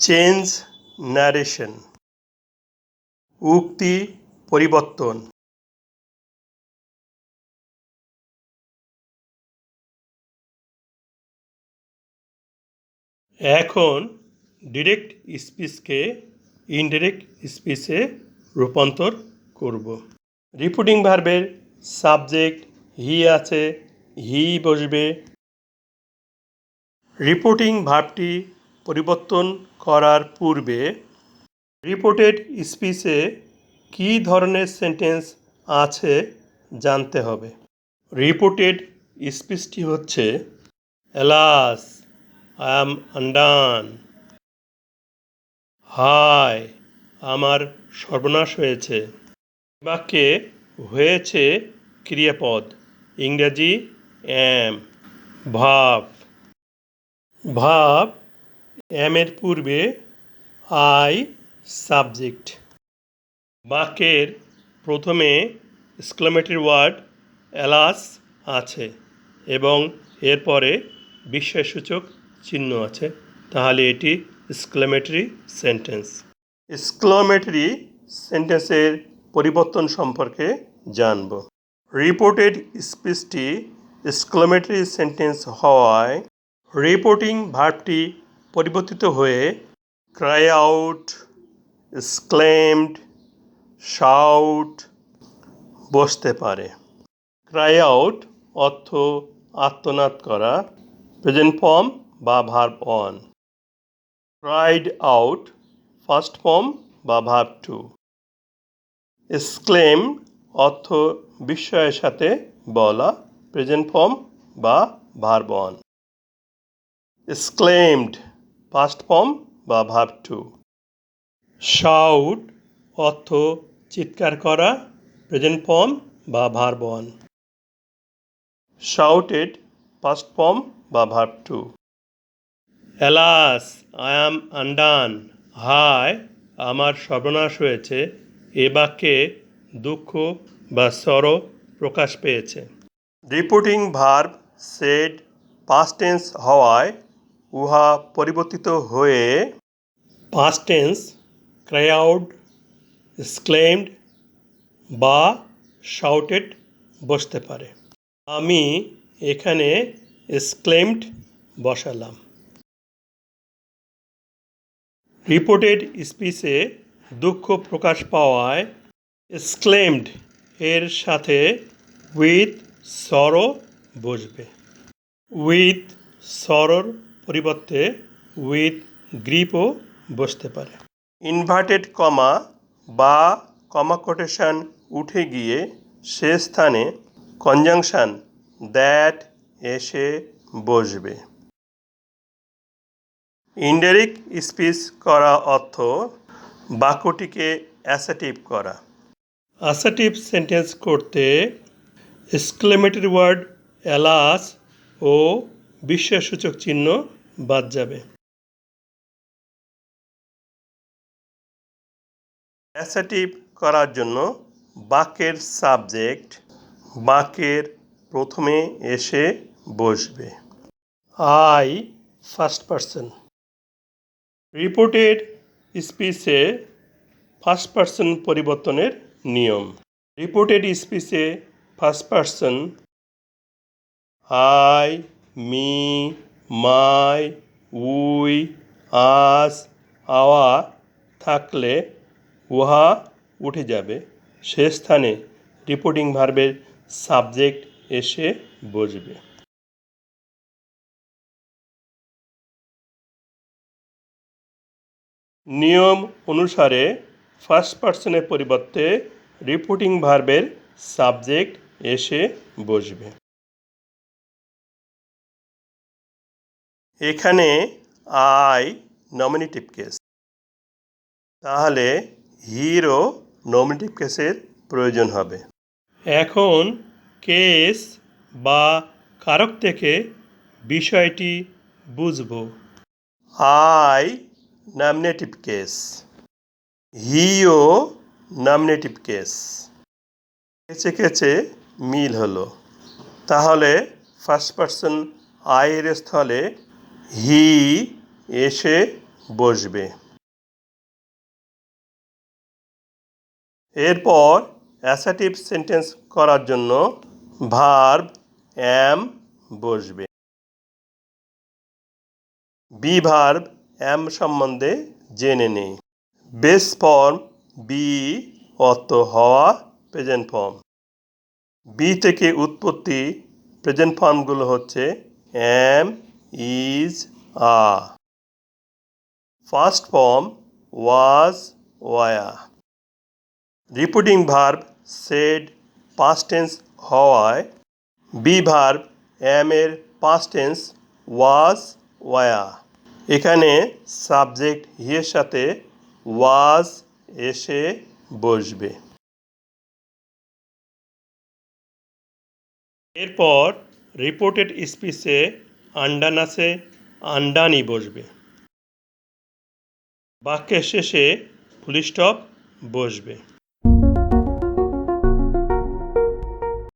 Change narration, উক্তি পরিবর্তন। এখন ডিরেক্ট স্পিচকে ইনডিরেক্ট স্পিচে রূপান্তর করব। রিপোর্টিং ভার্বের সাবজেক্ট হি আছে, হি বসবে। রিপোর্টিং ভার্বটি পরিবর্তন করার পূর্বে রিপোর্টেড স্পিচে কী ধরনের সেন্টেন্স আছে জানতে হবে। রিপোর্টেড স্পিচটি হচ্ছে অ্যালাস আই অ্যাম আনডান, হায় আমার সর্বনাশ হয়েছে। বাক্যে হয়েছে ক্রিয়াপদ, ইংরাজি অ্যাম। ভার্ব অ্যামের পূর্বে আই সাবজেক্ট। বাক্যের প্রথমে এক্সক্লেমেটরি ওয়ার্ড অ্যালাস আছে এবং এরপরে বিস্ময়সূচক চিহ্ন আছে, তাহলে এটি এক্সক্লেমেটরি সেন্টেন্স। এক্সক্লেমেটরি সেন্টেন্সের পরিবর্তন সম্পর্কে জানব। রিপোর্টেড স্পিচটি এক্সক্লেমেটরি সেন্টেন্স হওয়ায় রিপোর্টিং ভার্বটি পরিবর্তিত হয়ে ক্রাই আউট, এক্সক্লেমড, শাউট বসতে পারে। ক্রাই আউট অর্থ আর্তনাদ করা, প্রেজেন্ট ফর্ম বা verb one. Cried out first form বা ভার্ব টু। এক্সক্লেম অর্থ বিস্ময়ের সাথে বলা, প্রেজেন্ট ফর্ম বা verb one. Exclaimed past form বা ভার্ব টু। শাউট অর্থ চিৎকার করা, প্রেজেন্ট ফর্ম বা verb one. Shouted past form বা verb two. Alas I am undone, হায় আমার সর্বনাশ হয়েছে, এ বাক্যে দুঃখ বা সরো প্রকাশ পেয়েছে। Reporting verb said past tense হওয়ায় উহা পরিবর্তিত হয়ে past tense cry out, exclaimed বা শাউটেড বসতে পারে। আমি এখানে এক্সক্লেমড বসালাম। রিপোর্টেড স্পিচে দুঃখ প্রকাশ পাওয়ায় এক্সক্লেমড এর সাথে উইথ সরো বসবে। উইথ সরোর পরিবর্তে উইথ গ্রিপও বসতে পারে। ইনভার্টেড কমা বা কমা কোটেশন উঠে গিয়ে সে স্থানে কনজাংশন দ্যাট এসে বসবে। ইনডাইরেক্ট স্পিচ করা অর্থ বাক্যটিকে অ্যাসার্টিভ করা। অ্যাসার্টিভ সেন্টেন্স করতে এক্সক্লেমেটরি ওয়ার্ড অ্যালাস ও বিস্ময়সূচক চিহ্ন বাদ যাবে। অ্যাসার্টিভ করার জন্য বাক্যের সাবজেক্ট বাক্যের প্রথমে এসে বসবে। I first person. রিপোর্টেড স্পিচে ফার্স্ট পারসন পরিবর্তনের নিয়ম। রিপোর্টেড স্পিচে first person I, me, my, we, us, our থাকলে উহা উঠে যাবে, সে স্থানে রিপোর্টিং ভার্বের সাবজেক্ট এসে বসবে। নিয়ম অনুসারে ফার্স্ট পারসনের পরিবর্তে রিপোর্টিং ভার্বের সাবজেক্ট এসে বসবে। এখানে আই নমিনেটিভ কেস, তাহলে হিরও নমিনেটিভ কেসের প্রয়োজন হবে। এখন কেস বা কারক থেকে বিষয়টি বুঝব। I nominative case, he nominative case, কেচে কেচে মিল হলো, তাহলে ফার্স্ট পারসন আই এর স্থলে হি এসে বসবে। এরপর অ্যাসার্টিভ সেন্টেন্স করার জন্য ভার্ব অ্যাম বসবে। বি ভার্ব অ্যাম সম্বন্ধে জেনে নেই। বেস ফর্ম বি অর্থ হওয়া, প্রেজেন্ট ফর্ম। বি থেকে উৎপত্তি প্রেজেন্ট ফর্মগুলো হচ্ছে am, is, are. First form was, were. Repeating verb said past tense হওয়ায় বি ভার্ব অ্যাম এর পাস্ট টেন্স ওয়াজ, ওয়ার। এখানে সাবজেক্ট হি এর সাথে ওয়াজ এসে বসবে। এরপর রিপোর্টেড স্পিচে আন্ডান আছে, আন্ডানই বসবে। বাক্যের শেষে ফুল স্টপ বসবে।